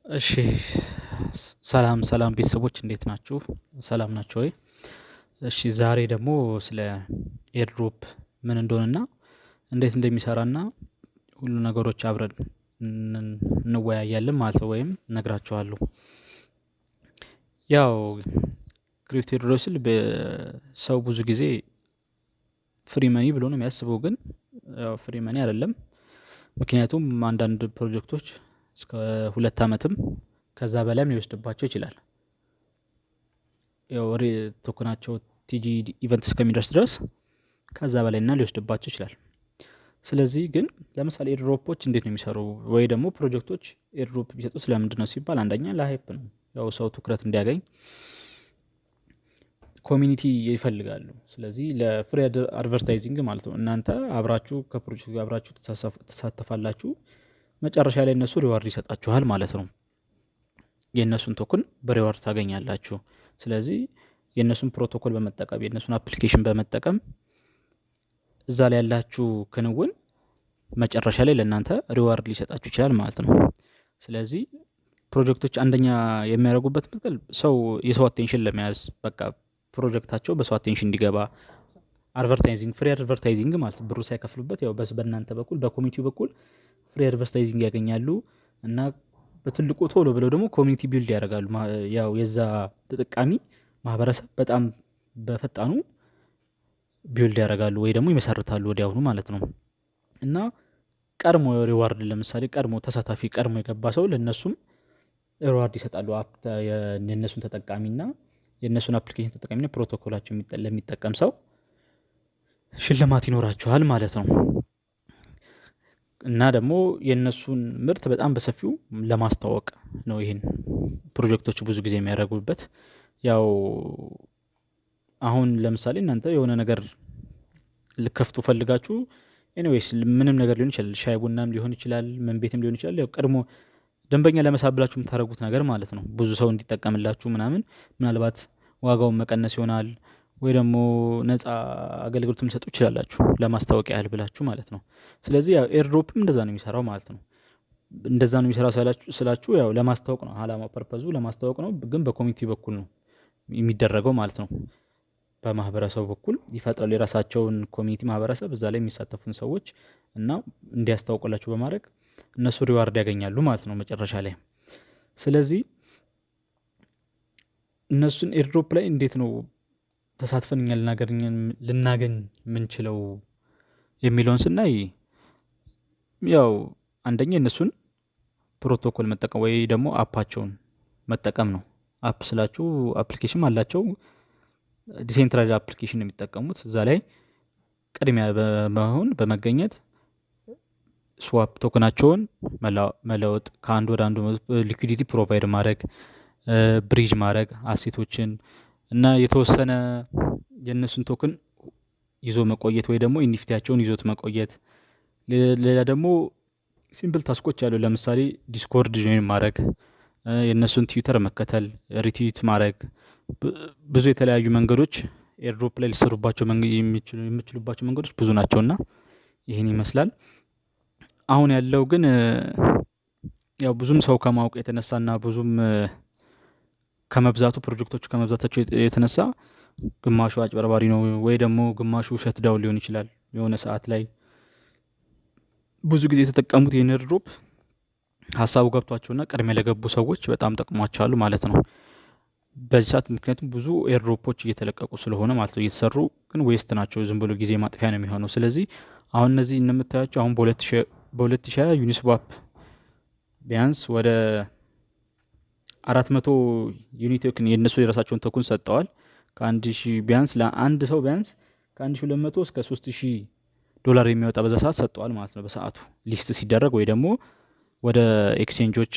እሺ ሰላም ሰላም ቤተሰቦች እንዴት ናችሁ? ሰላም ናቸው ወይ? እሺ ዛሬ ደግሞ ስለ ኤርድሮፕ ምን እንደሆነና እንዴት እንደሚሰራና ሁሉ ነገሮች አብረን እንወያያለን ማለት ነው፣ ወይም እነግራችኋለሁ። ያው ክሪፕቶ ኤርድሮፕ ስል በሰው ብዙ ጊዜ ፍሪ መኒ ብሎ ነው የሚያስበው፣ ግን ያው ፍሪ መኒ አይደለም። ምክንያቱም አንዳንድ ፕሮጀክቶች እስከ 2 አመትም ከዛ በላይም ሊወስድባቸው ይችላል። ያው ቶክናቸው ቲጂ ኢቨንት እስከሚደርስ ድረስ ከዛ በላይና ሊወስድባቸው ይችላል። ስለዚህ ግን ለምሳሌ ኤርድሮፖች እንዴት ነው የሚሰሩ ወይ ደግሞ ፕሮጀክቶች ኤርድሮፕ ቢሰጡ ስለምንድን ነው ሲባል፣ አንደኛ ለሃይፕ ነው። ያው ሰው ትኩረት እንዲያገኝ ኮሚኒቲ ይፈልጋሉ። ስለዚህ ለፍሪ አድቨርታይዚንግ ማለት ነው። እናንተ አብራችሁ ከፕሮጀክቱ ጋር አብራችሁ ተሳተፋላችሁ፣ መጨረሻ ላይ እነሱ ሪዋርድ ይሰጣችኋል ማለት ነው። የእነሱን ቶክን በሪዋርድ ታገኛላችሁ። ስለዚህ የእነሱን ፕሮቶኮል በመጠቀም የእነሱን አፕሊኬሽን በመጠቀም እዛ ላይ ያላችሁ ክንውን መጨረሻ ላይ ለእናንተ ሪዋርድ ሊሰጣችሁ ይችላል ማለት ነው። ስለዚህ ፕሮጀክቶች አንደኛ የሚያደርጉበት ምክል ሰው የሰው አቴንሽን ለመያዝ በቃ ፕሮጀክታቸው በሰው አቴንሽን እንዲገባ አድቨርታይዚንግ ፍሪ አድቨርታይዚንግ ማለት ብሩ ሳይከፍሉበት ያው በእናንተ በኩል በኮሚኒቲው በኩል ፍሪ አድቨርታይዚንግ ያገኛሉ እና በትልቁ ቶሎ ብለው ደግሞ ኮሚኒቲ ቢልድ ያደርጋሉ። ያው የዛ ተጠቃሚ ማህበረሰብ በጣም በፈጣኑ ቢልድ ያደርጋሉ ወይ ደግሞ ይመሰርታሉ ወዲያውኑ ማለት ነው። እና ቀድሞ ሪዋርድ ለምሳሌ ቀድሞ ተሳታፊ ቀድሞ የገባ ሰው ለእነሱም ሪዋርድ ይሰጣሉ። የእነሱን ተጠቃሚና የእነሱን አፕሊኬሽን ተጠቃሚና ፕሮቶኮላቸው ለሚጠቀም ሰው ሽልማት ይኖራቸዋል ማለት ነው። እና ደግሞ የእነሱን ምርት በጣም በሰፊው ለማስተዋወቅ ነው ይሄን ፕሮጀክቶቹ ብዙ ጊዜ የሚያደርጉበት። ያው አሁን ለምሳሌ እናንተ የሆነ ነገር ልከፍቱ ፈልጋችሁ ኤኒዌይስ ምንም ነገር ሊሆን ይችላል፣ ሻይ ቡናም ሊሆን ይችላል፣ ምን ቤትም ሊሆን ይችላል። ያው ቀድሞ ደንበኛ ለመሳብ ብላችሁ የምታደርጉት ነገር ማለት ነው። ብዙ ሰው እንዲጠቀምላችሁ ምናምን፣ ምናልባት ዋጋውን መቀነስ ይሆናል ወይ ደግሞ ነፃ አገልግሎት ልትሰጡ ይችላላችሁ ለማስታወቂያ ያህል ብላችሁ ማለት ነው። ስለዚህ ያው ኤርድሮፕም እንደዛ ነው የሚሰራው ማለት ነው። እንደዛ ነው የሚሰራው ስላችሁ ያው ለማስታወቅ ነው አላማው፣ ፐርፐዙ ለማስታወቅ ነው። ግን በኮሚኒቲ በኩል ነው የሚደረገው ማለት ነው። በማህበረሰቡ በኩል ይፈጥራሉ የራሳቸውን ኮሚኒቲ ማህበረሰብ፣ እዛ ላይ የሚሳተፉን ሰዎች እና እንዲያስታውቁላችሁ በማድረግ እነሱ ሪዋርድ ያገኛሉ ማለት ነው መጨረሻ ላይ። ስለዚህ እነሱን ኤርድሮፕ ላይ እንዴት ነው ተሳትፈን እኛ ልናገኝ የምንችለው የሚለውን ስናይ፣ ያው አንደኛ እነሱን ፕሮቶኮል መጠቀም ወይ ደግሞ አፓቸውን መጠቀም ነው። አፕ ስላችሁ አፕሊኬሽን አላቸው፣ ዲሴንትራይዝ አፕሊኬሽን የሚጠቀሙት እዛ ላይ ቅድሚያ በመሆን በመገኘት ስዋፕ ቶክናቸውን መለወጥ፣ ከአንድ ወደ አንዱ ሊኩዲቲ ፕሮቫይድ ማድረግ፣ ብሪጅ ማድረግ አሴቶችን እና የተወሰነ የእነሱን ቶክን ይዞ መቆየት ወይ ደግሞ ኢኒፍቲያቸውን ይዞት መቆየት። ሌላ ደግሞ ሲምፕል ታስኮች አሉ። ለምሳሌ ዲስኮርድ ጆይን ማድረግ፣ የእነሱን ትዊተር መከተል፣ ሪትዊት ማድረግ፣ ብዙ የተለያዩ መንገዶች ኤርድሮፕ ላይ ሊሰሩባቸው የሚችሉባቸው መንገዶች ብዙ ናቸውና ይህን ይመስላል። አሁን ያለው ግን ያው ብዙም ሰው ከማወቅ የተነሳና ብዙም ከመብዛቱ ፕሮጀክቶቹ ከመብዛታቸው የተነሳ ግማሹ አጭበርባሪ ነው ወይ ደግሞ ግማሹ ሸትዳው ሊሆን ይችላል። የሆነ ሰዓት ላይ ብዙ ጊዜ የተጠቀሙት ይህን ኤርድሮፕ ሀሳቡ ገብቷቸውና ቀድሜ ለገቡ ሰዎች በጣም ጠቅሟቸዋል ማለት ነው በዚህ ሰዓት። ምክንያቱም ብዙ ኤርድሮፖች እየተለቀቁ ስለሆነ ማለት ነው፣ እየተሰሩ ግን ዌስት ናቸው፣ ዝም ብሎ ጊዜ ማጥፊያ ነው የሚሆነው። ስለዚህ አሁን እነዚህ እንደምታያቸው አሁን በ2020 ዩኒስዋፕ ቢያንስ ወደ 400 ዩኒቶክን የእነሱ የራሳቸውን ተኩን ሰጠዋል። ከ1000 ቢያንስ ለአንድ ሰው ቢያንስ ከ1200 እስከ 3000 ዶላር የሚወጣ በዛ ሰዓት ሰጠዋል ማለት ነው። በሰዓቱ ሊስት ሲደረግ ወይ ደግሞ ወደ ኤክስቼንጆች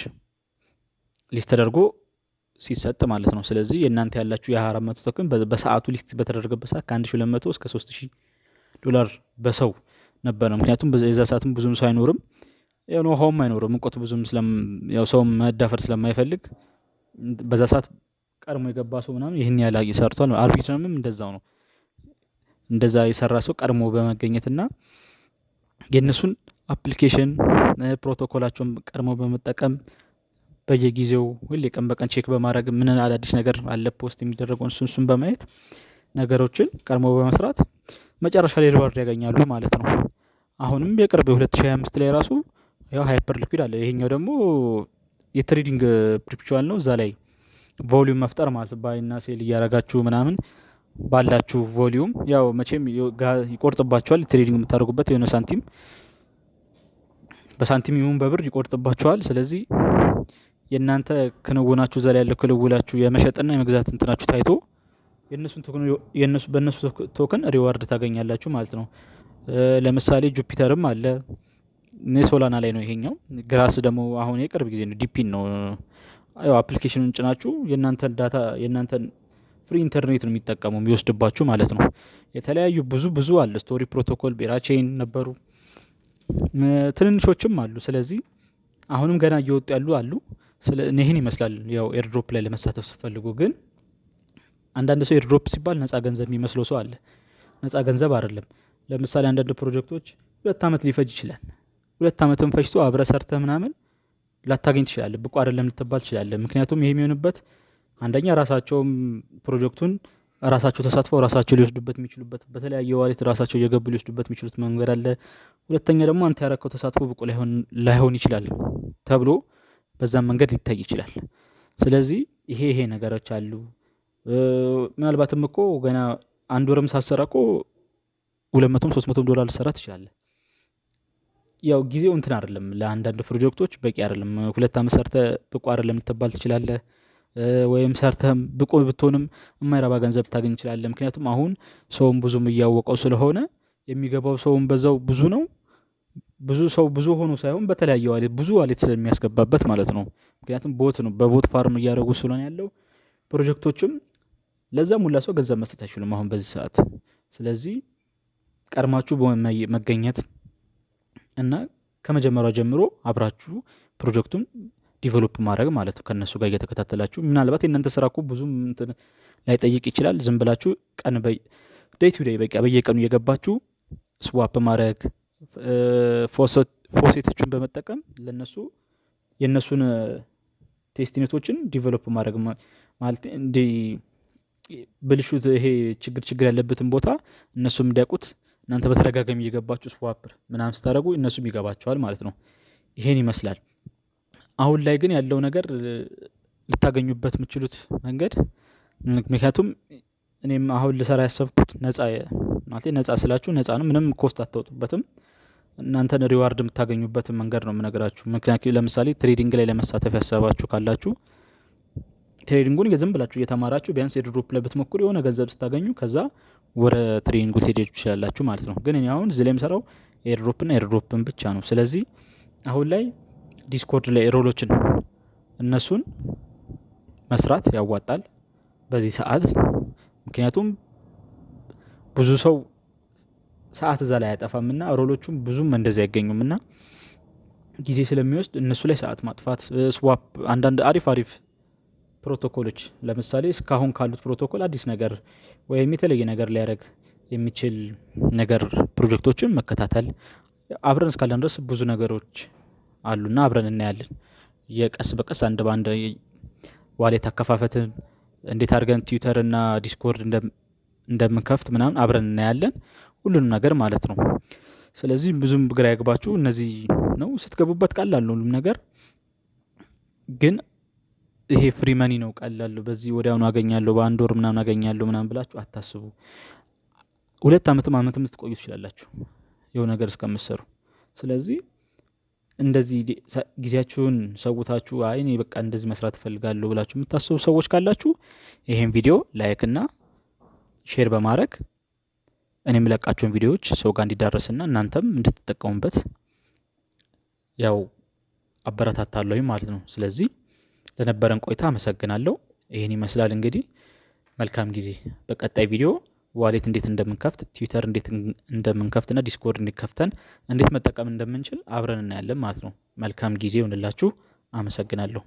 ሊስት ተደርጎ ሲሰጥ ማለት ነው። ስለዚህ የእናንተ ያላችሁ የ400 ቶክን በሰዓቱ ሊስት በተደረገበት ሰዓት ከ1200 እስከ 3000 ዶላር በሰው ነበር ነው። ምክንያቱም የዛ ሰዓትም ብዙም ሰው አይኖርም፣ ያው ሆም አይኖርም፣ ሙቀቱ ብዙም ያው ሰው መዳፈር ስለማይፈልግ በዛ ሰዓት ቀድሞ የገባ ሰው ምናምን ይህን ያህል ሰርቷል። አርቢትረምም እንደዛው ነው። እንደዛ የሰራ ሰው ቀድሞ በመገኘትና የእነሱን አፕሊኬሽን ፕሮቶኮላቸውን ቀድሞ በመጠቀም በየጊዜው ሁሌ ቀን በቀን ቼክ በማድረግ ምን አዳዲስ ነገር አለ ፖስት የሚደረገውን እሱን በማየት ነገሮችን ቀድሞ በመስራት መጨረሻ ላይ ሪዋርድ ያገኛሉ ማለት ነው። አሁንም የቅርብ 2025 ላይ ራሱ ያው ሃይፐር ሊኩዊድ አለ። ይሄኛው ደግሞ የትሬዲንግ ፕሪፕቹዋል ነው። እዛ ላይ ቮሊዩም መፍጠር ማለት ባይና ሴል እያረጋችሁ ምናምን ባላችሁ ቮሊዩም ያው መቼም ይቆርጥባችኋል። ትሬዲንግ የምታደርጉበት የሆነ ሳንቲም በሳንቲም ይሁን በብር ይቆርጥባችኋል። ስለዚህ የእናንተ ክንውናችሁ እዛ ላይ ያለው ክንውላችሁ የመሸጥና የመግዛት እንትናችሁ ታይቶ በእነሱ ቶክን ሪዋርድ ታገኛላችሁ ማለት ነው። ለምሳሌ ጁፒተርም አለ፣ ሶላና ላይ ነው ይሄኛው። ግራስ ደግሞ አሁን የቅርብ ጊዜ ነው፣ ዲፒን ነው። ያው አፕሊኬሽኑን ጭናችሁ የእናንተን ዳታ የእናንተን ፍሪ ኢንተርኔት ነው የሚጠቀሙ የሚወስድባችሁ ማለት ነው። የተለያዩ ብዙ አለ። ስቶሪ ፕሮቶኮል፣ ቤራቼን ነበሩ፣ ትንንሾችም አሉ። ስለዚህ አሁንም ገና እየወጡ ያሉ አሉ። ይህን ይመስላል። ያው ኤርድሮፕ ላይ ለመሳተፍ ስፈልጉ ግን አንዳንድ ሰው ኤርድሮፕ ሲባል ነፃ ገንዘብ የሚመስለው ሰው አለ። ነፃ ገንዘብ አይደለም። ለምሳሌ አንዳንድ ፕሮጀክቶች 2 ዓመት ሊፈጅ ይችላል። 2 ዓመትም ፈጅቶ አብረ ሰርተህ ምናምን ላታገኝ ትችላለህ። ብቁ አይደለም ልትባል ትችላለህ። ምክንያቱም ይሄ የሚሆንበት አንደኛ ራሳቸውም ፕሮጀክቱን ራሳቸው ተሳትፈው ራሳቸው ሊወስዱበት የሚችሉበት በተለያየ ዋሌት ራሳቸው እየገቡ ሊወስዱበት የሚችሉት መንገድ አለ። ሁለተኛ ደግሞ አንተ ያረከው ተሳትፎ ብቁ ላይሆን ይችላል ተብሎ በዛም መንገድ ሊታይ ይችላል። ስለዚህ ይሄ ነገሮች አሉ። ምናልባትም እኮ ገና አንድ ወርም ሳሰራ እኮ 200-300 ዶላር ልሰራ ትችላለህ። ያው ጊዜው እንትን አይደለም፣ ለአንዳንድ ፕሮጀክቶች በቂ አይደለም። 2 ዓመት ሰርተህ ብቁ አይደለም ልትባል ትችላለህ። ወይም ሰርተህም ብቁ ብትሆንም የማይረባ ገንዘብ ልታገኝ ትችላለህ። ምክንያቱም አሁን ሰውም ብዙም እያወቀው ስለሆነ የሚገባው ሰውም በዛው ብዙ ነው። ብዙ ሰው ብዙ ሆኖ ሳይሆን በተለያየ ዋሌት ብዙ ዋሌት ስለሚያስገባበት ማለት ነው። ምክንያቱም ቦት ነው፣ በቦት ፋርም እያደረጉ ስለሆነ ያለው ፕሮጀክቶችም ለዛም ሁላ ሰው ገንዘብ መስጠት አይችሉም አሁን በዚህ ሰዓት። ስለዚህ ቀድማችሁ መገኘት እና ከመጀመሪያው ጀምሮ አብራችሁ ፕሮጀክቱን ዲቨሎፕ ማድረግ ማለት ነው። ከነሱ ጋር እየተከታተላችሁ ምናልባት የእናንተ ስራ እኮ ብዙም እንትን ላይጠይቅ ይችላል። ዝም ብላችሁ ቀን ዴይ ቱ ዴይ በቃ በየቀኑ እየገባችሁ ስዋፕ ማድረግ ፎሴቶችን በመጠቀም ለነሱ የነሱን ቴስቲኔቶችን ዲቨሎፕ ማድረግ ማለት እንደ ብልሹት ይሄ ችግር ያለበትን ቦታ እነሱም እንዲያውቁት እናንተ በተደጋጋሚ እየገባችሁ ስዋፕ ምናምን ስታደርጉ እነሱም ይገባቸዋል ማለት ነው። ይሄን ይመስላል። አሁን ላይ ግን ያለው ነገር ልታገኙበት የምትችሉት መንገድ ምክንያቱም እኔም አሁን ልሰራ ያሰብኩት ነፃ ስላችሁ ነፃ ነው፣ ምንም ኮስት አታወጡበትም። እናንተን ሪዋርድ የምታገኙበትን መንገድ ነው የምነግራችሁ። ምክንያቱም ለምሳሌ ትሬዲንግ ላይ ለመሳተፍ ያሰባችሁ ካላችሁ ትሬዲንጉን ዝም ብላችሁ እየተማራችሁ ቢያንስ ኤርድሮፕ ላይ ብትሞክሩ የሆነ ገንዘብ ስታገኙ ከዛ ወደ ትሬዲንጉ ትሄዱ ትችላላችሁ ማለት ነው። ግን እኔ አሁን እዚህ ላይ የምሰራው ኤርድሮፕን ብቻ ነው። ስለዚህ አሁን ላይ ዲስኮርድ ላይ ሮሎችን እነሱን መስራት ያዋጣል በዚህ ሰዓት። ምክንያቱም ብዙ ሰው ሰዓት እዛ ላይ አያጠፋምና ሮሎቹም ብዙም እንደዚህ አይገኙምና ጊዜ ስለሚወስድ እነሱ ላይ ሰዓት ማጥፋት ስዋፕ አንዳንድ አሪፍ ፕሮቶኮሎች ለምሳሌ እስካሁን ካሉት ፕሮቶኮል አዲስ ነገር ወይም የተለየ ነገር ሊያደርግ የሚችል ነገር ፕሮጀክቶችን መከታተል አብረን እስካለን ድረስ ብዙ ነገሮች አሉና አብረን እናያለን። የቀስ በቀስ አንድ ባንድ ዋሌት አከፋፈትን እንዴት አድርገን ትዊተር እና ዲስኮርድ እንደምንከፍት ምናምን አብረን እናያለን፣ ሁሉንም ነገር ማለት ነው። ስለዚህ ብዙም ግራ ያግባችሁ እነዚህ ነው። ስትገቡበት ቀላል ነው ሁሉም ነገር፣ ግን ይሄ ፍሪ መኒ ነው ቀላል በዚህ ወዲያውኑ አገኛለሁ በአንድ ወር ምናምን አገኛለሁ ምናምን ብላችሁ አታስቡ። 2 ዓመትም ልትቆዩ ትችላላችሁ የሆነ ነገር እስከምትሰሩ። ስለዚህ እንደዚህ ጊዜያችሁን ሰውታችሁ እኔ በቃ እንደዚህ መስራት እፈልጋለሁ ብላችሁ የምታስቡ ሰዎች ካላችሁ ይሄን ቪዲዮ ላይክ እና ሼር በማድረግ እኔ የምለቃቸውን ቪዲዮዎች ሰው ጋር እንዲዳረስና እናንተም እንድትጠቀሙበት ያው አበረታታለሁ ማለት ነው። ስለዚህ ለነበረን ቆይታ አመሰግናለሁ። ይሄን ይመስላል እንግዲህ። መልካም ጊዜ። በቀጣይ ቪዲዮ ዋሌት እንዴት እንደምንከፍት፣ ትዊተር እንዴት እንደምንከፍትና ዲስኮርድ እንዴት ከፍተን እንዴት መጠቀም እንደምንችል አብረን እናያለን ማለት ነው። መልካም ጊዜ ይሁንላችሁ። አመሰግናለሁ።